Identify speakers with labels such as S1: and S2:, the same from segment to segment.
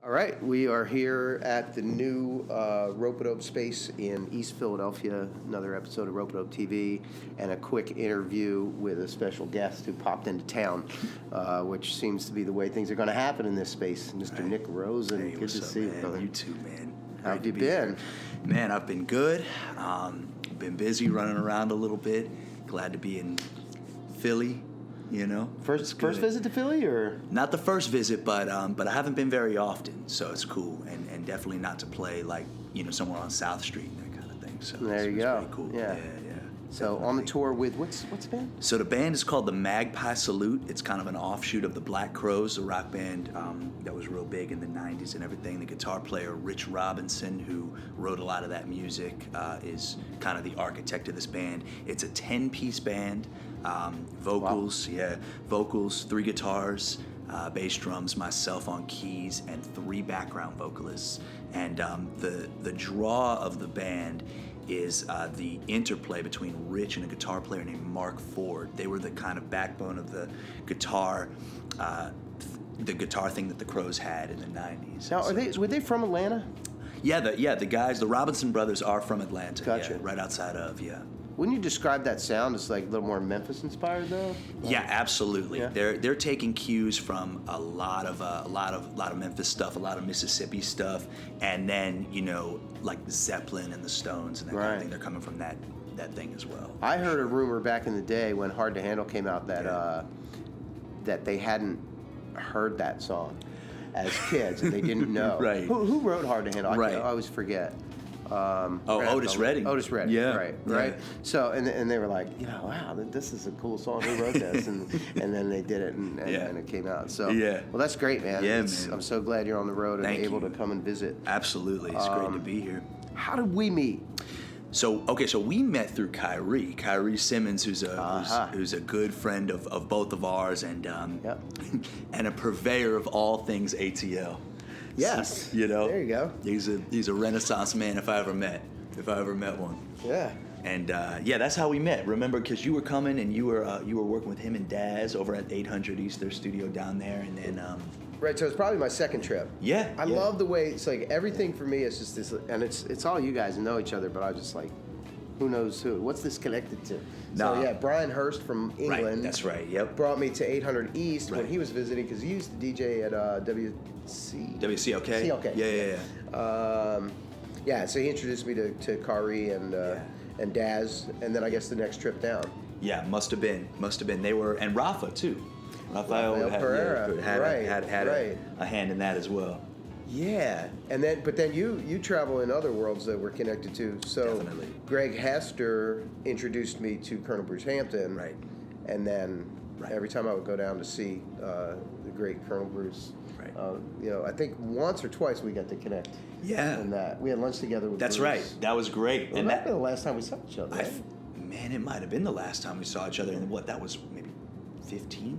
S1: All right, we are here at the new Rope-A-Dope space in East Philadelphia, another episode of Rope-A-Dope TV, and a quick interview with a special guest who popped into town, which seems to be the way things are going to happen in this space. Mr. Nick Rosen,
S2: hey,
S1: good to see you, brother.
S2: You too, man.
S1: How have you been?
S2: Man, I've been good. Been busy running around a little bit. Glad to be in Philly. You know,
S1: first visit to Philly, or
S2: not the first visit, but I haven't been very often, so it's cool, and definitely not to play like somewhere on South Street and that kind of thing. So
S1: there you go.
S2: Pretty cool.
S1: Yeah. So on the tour with what's the band?
S2: So the band is called the Magpie Salute. It's kind of an offshoot of the Black Crowes, the rock band that was real big in the '90s and everything. The guitar player Rich Robinson, who wrote a lot of that music, is kind of the architect of this band. It's a 10-piece band. Vocals,
S1: wow.
S2: Vocals, 3 guitars, bass drums, myself on keys, and 3 background vocalists. And the draw of the band is the interplay between Rich and a guitar player named Mark Ford. They were the kind of backbone of the guitar thing that the Crowes had in the '90s.
S1: Now, were they from Atlanta?
S2: Yeah, the guys, the Robinson brothers are from Atlanta.
S1: Gotcha.
S2: Yeah, right outside of,
S1: Wouldn't you describe that sound as like a little more Memphis inspired though?
S2: Yeah, absolutely.
S1: Yeah.
S2: They're taking cues from a lot of Memphis stuff, a lot of Mississippi stuff, and then like Zeppelin and the Stones and that kind of thing. They're coming from that thing as well.
S1: I heard a rumor back in the day when Hard to Handle came out that that they hadn't heard that song as kids and they didn't know.
S2: Right.
S1: Who wrote Hard to Handle?
S2: Right.
S1: I always forget.
S2: Otis Redding.
S1: Otis Redding.
S2: Yeah.
S1: Right. So and they were like, wow, this is a cool song. Who wrote this? and then they did it and it came out. So well, that's great, man.
S2: Yeah, man.
S1: I'm so glad you're on the road and able to come and visit.
S2: Absolutely, it's great to be here.
S1: How did we meet?
S2: So we met through Kyrie Simmons, who's a good friend of both of ours, and and a purveyor of all things ATL.
S1: Yes. There you go.
S2: He's a Renaissance man if I ever met one.
S1: Yeah.
S2: And that's how we met. Remember, because you were coming and you were working with him and Daz over at 800 East, their studio down there, and then.
S1: Right, so it's probably my second trip.
S2: Yeah.
S1: I love the way it's like everything for me is just this, and it's all you guys know each other, but I just like, who knows who? What's this connected to?
S2: No.
S1: So Brian Hurst from England.
S2: Right, that's right. Yep.
S1: Brought me to 800 East when he was visiting because he used to DJ at WC.
S2: WCOK.
S1: CLK.
S2: Yeah.
S1: So he introduced me to Kari and Daz, and then I guess the next trip down.
S2: Yeah, must have been. They were, and Rafa too. Rafael
S1: Pereira
S2: had a hand in that as well.
S1: Yeah, but then you travel in other worlds that we're connected to. So
S2: definitely.
S1: Greg Hester introduced me to Colonel Bruce Hampton.
S2: Right.
S1: And then every time I would go down to see the great Colonel Bruce, I think once or twice we got to connect.
S2: Yeah.
S1: And that we had lunch together with
S2: That's
S1: Bruce.
S2: Right. That was great.
S1: Well,
S2: and
S1: that might be the last time we saw each other.
S2: Man, it might have been the last time we saw each other. And that was maybe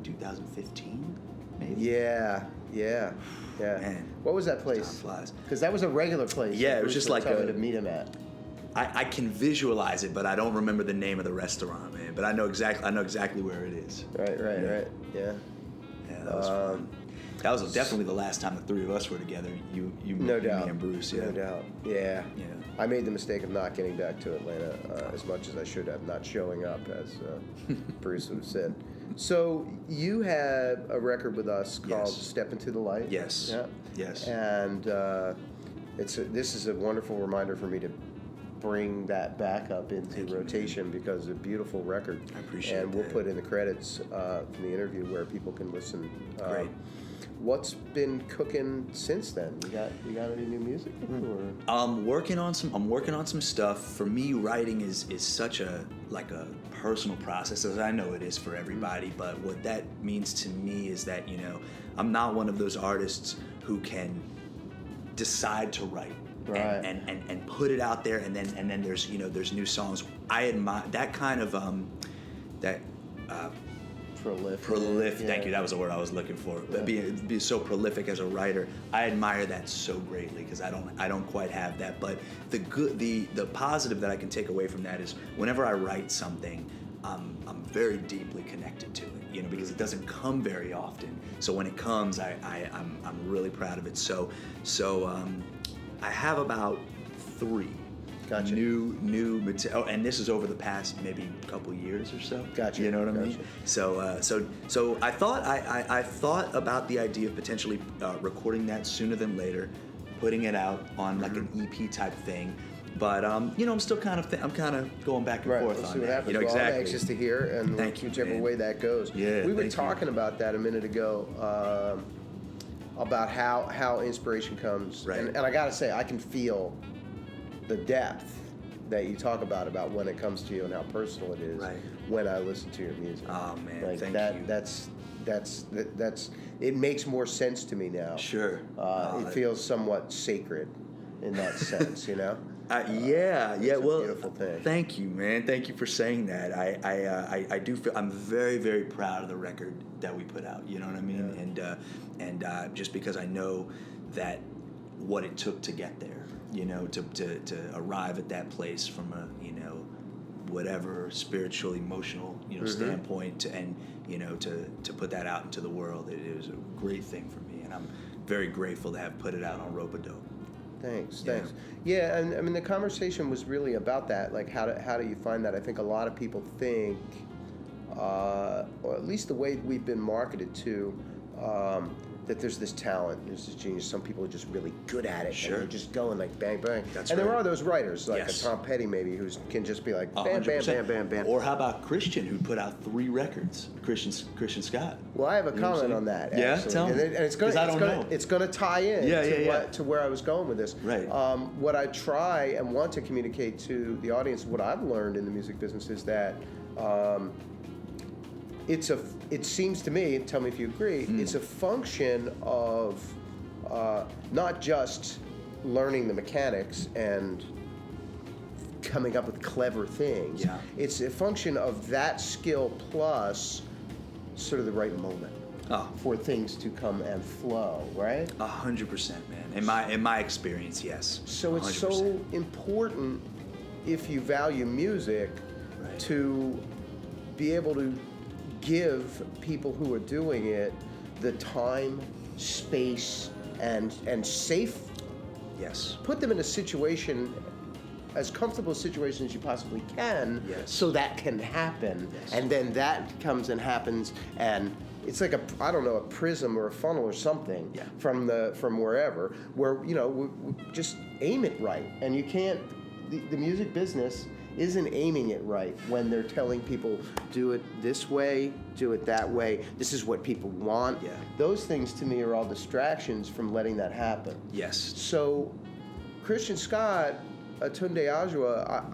S2: 2015, maybe.
S1: Yeah.
S2: Man,
S1: what was that place?
S2: Time flies.
S1: Because that was a regular place.
S2: Yeah, it was just like
S1: to meet him at.
S2: I can visualize it, but I don't remember the name of the restaurant, man. But I know exactly where it is.
S1: Right. Yeah.
S2: Yeah, that was fun. That was definitely the last time the 3 of us were together. You,
S1: no doubt.
S2: Me, and Bruce. Yeah.
S1: No doubt. Yeah. I made the mistake of not getting back to Atlanta as much as I should have, not showing up, as Bruce would have said. So you had a record with us called "Step Into the Light."
S2: Yes.
S1: Yeah.
S2: Yes.
S1: And this is a wonderful reminder for me to bring that back up into rotation because it's a beautiful record.
S2: I appreciate it.
S1: And we'll put in the credits from the interview where people can listen.
S2: Great.
S1: What's been cooking since then? You got any new music? Or?
S2: I'm working on some stuff. For me, writing is such a personal process, as I know it is for everybody. But what that means to me is that I'm not one of those artists who can decide to write.
S1: Right.
S2: And put it out there, and then there's new songs. I admire that kind of prolific.
S1: Yeah.
S2: Thank you. That was the word I was looking for. But be so prolific as a writer, I admire that so greatly because I don't quite have that. But the positive that I can take away from that is whenever I write something, I'm very deeply connected to it, because it doesn't come very often. So when it comes, I'm really proud of it. So I have about 3
S1: Gotcha.
S2: new material, and this is over the past maybe couple years or so.
S1: Gotcha.
S2: You know what I mean?
S1: Gotcha.
S2: So I thought about the idea of potentially recording that sooner than later, putting it out on like an EP type thing. But I'm still kind of going back and forth
S1: We'll
S2: on
S1: see what
S2: that.
S1: happens. Well,
S2: Exactly.
S1: I'm anxious to hear, and
S2: Thank you,
S1: whichever
S2: man.
S1: way that goes.
S2: Yeah,
S1: we were
S2: thank you.
S1: talking about that a minute ago, about how inspiration comes,
S2: Right.
S1: and I gotta say, I can feel the depth that you talk about when it comes to you and how personal it is
S2: Right.
S1: when I listen to your music.
S2: Oh man,
S1: Like
S2: thank
S1: that,
S2: you.
S1: That's it makes more sense to me now.
S2: Sure.
S1: It feels somewhat sacred in that sense,
S2: Yeah.
S1: It's a
S2: Well,
S1: beautiful thing.
S2: thank you, man. Thank you for saying that. I do feel I'm very, very proud of the record that we put out. You know what I mean?
S1: Yeah.
S2: And just because I know that what it took to get there, to arrive at that place from a whatever spiritual, emotional standpoint, to put that out into the world, it was a great thing for me, and I'm very grateful to have put it out on Rope-A-Dope.
S1: Thanks.
S2: Yeah.
S1: Yeah, and I mean the conversation was really about that. Like, how do you find that? I think a lot of people think, or at least the way we've been marketed to, that there's this talent, there's this genius. Some people are just really good at it.
S2: Sure.
S1: And they're just going like bang bang.
S2: That's
S1: and there
S2: right.
S1: are those writers like
S2: Yes.
S1: a Tom Petty maybe who can just be like bam
S2: 100%.
S1: bam bam bam bam.
S2: Or how about Christian, who put out 3 records? Christian Scott.
S1: Well, I have a
S2: You know what I'm
S1: comment
S2: saying?
S1: on that.
S2: Yeah?
S1: Actually.
S2: Tell me.
S1: And it's gonna
S2: 'Cause I don't know.
S1: it's gonna tie in
S2: Yeah,
S1: to,
S2: yeah.
S1: to where I was going with this.
S2: Right.
S1: What I try and want to communicate to the audience, what I've learned in the music business, is that it seems to me, tell me if you agree, it's a function of not just learning the mechanics and coming up with clever things.
S2: Yeah.
S1: It's a function of that skill plus sort of the right moment
S2: Oh.
S1: for things to come and flow, right?
S2: 100%, man. In my experience, yes.
S1: So it's
S2: 100%.
S1: so important, if you value music,
S2: Right.
S1: to be able to give people who are doing it the time, space, and safe.
S2: Yes.
S1: Put them in a situation, as comfortable a situation as you possibly can,
S2: Yes.
S1: so that can happen.
S2: Yes.
S1: And then that comes and happens, and it's like a prism or a funnel or something,
S2: Yeah.
S1: from wherever, where we just aim it right. And you can't. The music business isn't aiming it right when they're telling people, do it this way, do it that way, this is what people want.
S2: Yeah.
S1: Those things to me are all distractions from letting that happen.
S2: Yes.
S1: So Christian Scott, Tunde Adjoa,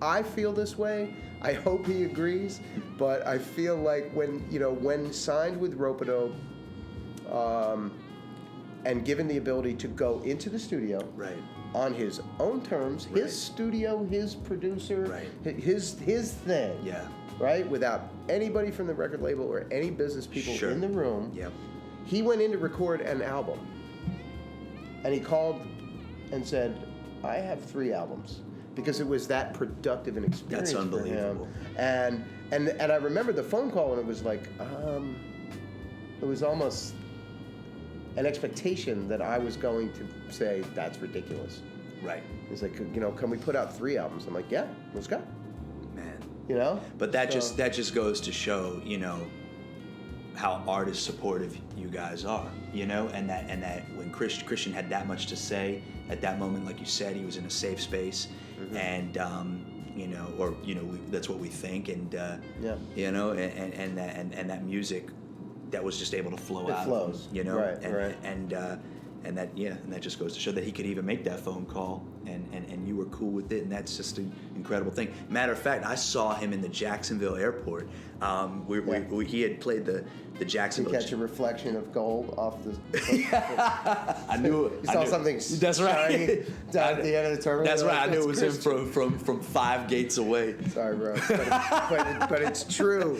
S1: I feel this way. I hope he agrees, but I feel like when signed with Rope-A-Dope, and given the ability to go into the studio,
S2: Right.
S1: on his own terms,
S2: Right.
S1: his studio, his producer,
S2: Right.
S1: his thing,
S2: Yeah.
S1: right, without anybody from the record label or any business people
S2: Sure.
S1: in the room.
S2: Yep.
S1: He went in to record an album, and he called and said, "I have 3 albums," because it was that productive an experience
S2: That's
S1: for him.
S2: unbelievable.
S1: And I remember the phone call, and it was like, it was almost an expectation that I was going to say, "That's ridiculous."
S2: Right.
S1: He's like, "Can we put out 3 albums?" I'm like, "Yeah, let's go."
S2: Man. But that just goes to show, how artist supportive you guys are, and that when Christian had that much to say at that moment, like you said, he was in a safe space, and that's what we think, and and that music that was just able to flow out
S1: flows.
S2: of him,
S1: Right,
S2: and,
S1: right.
S2: and that just goes to show that he could even make that phone call, and you were cool with it, and that's just an incredible thing. Matter of fact, I saw him in the Jacksonville airport. He had played the
S1: To
S2: Jacksonville.
S1: catch a reflection of gold off the.
S2: I knew it.
S1: You saw something.
S2: That's right.
S1: shiny down at the end of the terminal.
S2: That's
S1: You're
S2: right.
S1: like,
S2: I knew it
S1: "That's
S2: was him
S1: Christian."
S2: from 5 gates away.
S1: Sorry, bro, but it's true.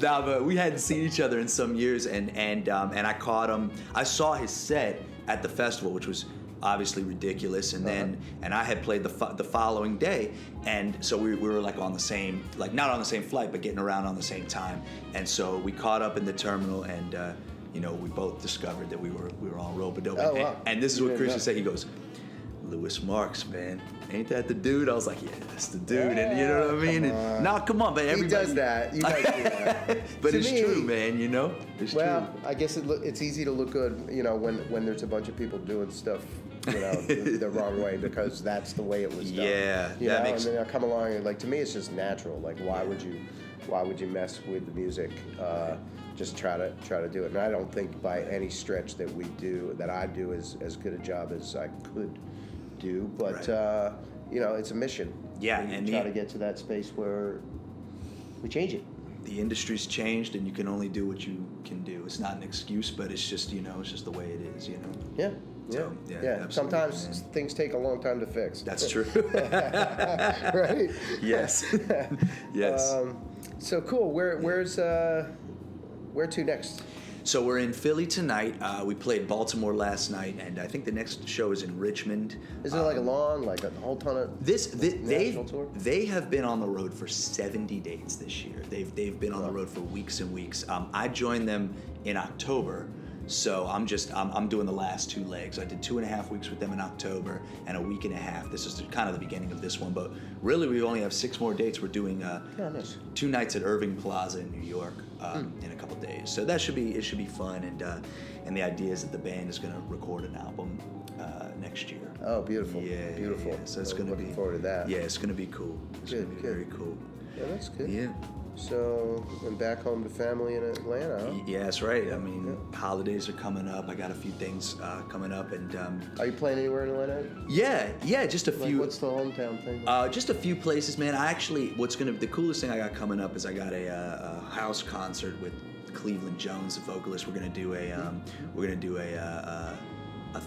S2: No, but we hadn't seen each other in some years, and I caught him. I saw his set at the festival, which was obviously ridiculous. And then and I had played the following day, and so we were like on the same, like not on the same flight, but getting around on the same time. And so we caught up in the terminal, and you know, we both discovered that we were on Rope-A-Dope.
S1: Oh, wow.
S2: And this is
S1: You
S2: what
S1: didn't
S2: Christian
S1: know.
S2: said. He goes, Lewis Marks, man, ain't that the dude? I was like, yeah, that's the dude. And you know what I mean? Come on, but
S1: He
S2: everybody
S1: does that. You guys do that.
S2: But
S1: To
S2: it's
S1: me-
S2: true, man. You know, it's
S1: Well,
S2: true.
S1: I guess it's easy to look good, you know, when there's a bunch of people doing stuff, you know, the wrong way, because that's the way it was done.
S2: Yeah,
S1: you
S2: that
S1: know?
S2: makes-
S1: And then I come along and, like, to me, it's just natural. Like, why would you mess with the music? Just try to do it. And I don't think by any stretch that I do as good a job as I could do, but
S2: Right.
S1: you know, it's a mission.
S2: Yeah,
S1: and
S2: and
S1: try
S2: the-
S1: to get to that space where we change it.
S2: The industry's changed, and you can only do what you can do. It's not an excuse, but it's just, you know, it's just the way it is, you know.
S1: Yeah.
S2: So, yeah, absolutely,
S1: Sometimes
S2: man.
S1: things take a long time to fix.
S2: That's true.
S1: Right?
S2: Yes. Yes.
S1: So cool. Where to next?
S2: So we're in Philly tonight. We played Baltimore last night, and I think the next show is in Richmond.
S1: Is it like a whole ton of national tour?
S2: They have been on the road for 70 dates this year. They've been on the road for weeks and weeks. I joined them in October, so I'm doing the last 2 legs. I did 2.5 weeks with them in October and a week and a half. This is kind of the beginning of this one, but really we only have 6 more dates. We're doing
S1: Nice.
S2: 2 nights at Irving Plaza in New York in a couple days. So it should be fun, and the idea is that the band is going to record an album next year.
S1: Oh, beautiful.
S2: Yeah,
S1: Beautiful.
S2: yeah. So it's
S1: I'm
S2: going to be
S1: looking forward to that.
S2: Yeah, it's going to be cool. It's
S1: Good,
S2: going to be
S1: good.
S2: very cool.
S1: Yeah, that's good.
S2: Yeah.
S1: So, and back home to family in Atlanta, huh?
S2: Yeah, that's right. I mean, holidays are coming up. I got a few things coming up, and
S1: Are you playing anywhere in Atlanta?
S2: yeah, just a
S1: Like,
S2: few.
S1: what's the hometown thing?
S2: Just a few places, man. I actually, the coolest thing I got coming up is I got a house concert with Cleveland Jones, the vocalist. We're gonna do a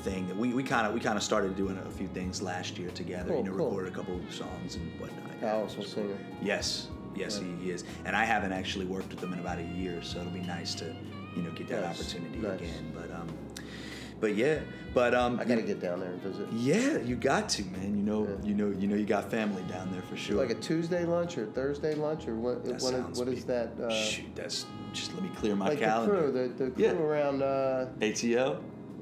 S2: thing that we kind of started doing a few things last year together.
S1: Cool,
S2: you know,
S1: cool.
S2: recorded a couple of songs and whatnot.
S1: Powerful singer.
S2: Yes, he is. And I haven't actually worked with them in about a year, so it'll be nice to, you know, get that
S1: Nice,
S2: opportunity
S1: nice.
S2: again. But yeah,
S1: I gotta get down there and visit.
S2: yeah, you got to, man. You got family down there for sure.
S1: Like a Tuesday lunch or Thursday lunch or what?
S2: That
S1: What
S2: sounds
S1: is
S2: big.
S1: that?
S2: Shoot, that's just let me clear my
S1: Like
S2: calendar.
S1: the crew
S2: Yeah.
S1: around.
S2: ATL.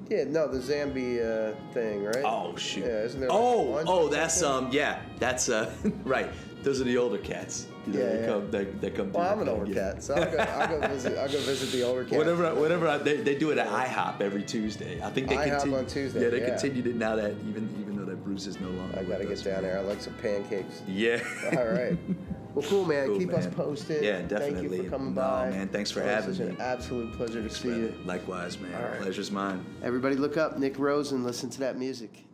S1: Yeah, no, the Zambia thing, right?
S2: Oh shoot.
S1: Yeah, isn't there? Like lunch or
S2: that's
S1: something?
S2: that's right. Those are the older cats. You know,
S1: Yeah,
S2: they come. do
S1: Well,
S2: their
S1: I'm an
S2: thing,
S1: older
S2: yeah.
S1: cat, so I'll go visit the older cat.
S2: They do it at IHOP every Tuesday. I think they
S1: IHOP
S2: continue
S1: on Tuesday,
S2: Yeah, they
S1: yeah.
S2: continued it now that even though that Bruce is no longer.
S1: I gotta
S2: with
S1: get
S2: us,
S1: down
S2: man.
S1: there. I like some pancakes.
S2: Yeah.
S1: All right. Well, cool, man.
S2: Cool,
S1: Keep us
S2: man.
S1: posted.
S2: Yeah,
S1: Thank
S2: definitely.
S1: you for coming
S2: No,
S1: by.
S2: man, thanks for
S1: It was
S2: having
S1: such
S2: me.
S1: an absolute pleasure to see you.
S2: Likewise, man.
S1: All right.
S2: Pleasure's mine.
S1: Everybody look up Nick Rosen. Listen to that music.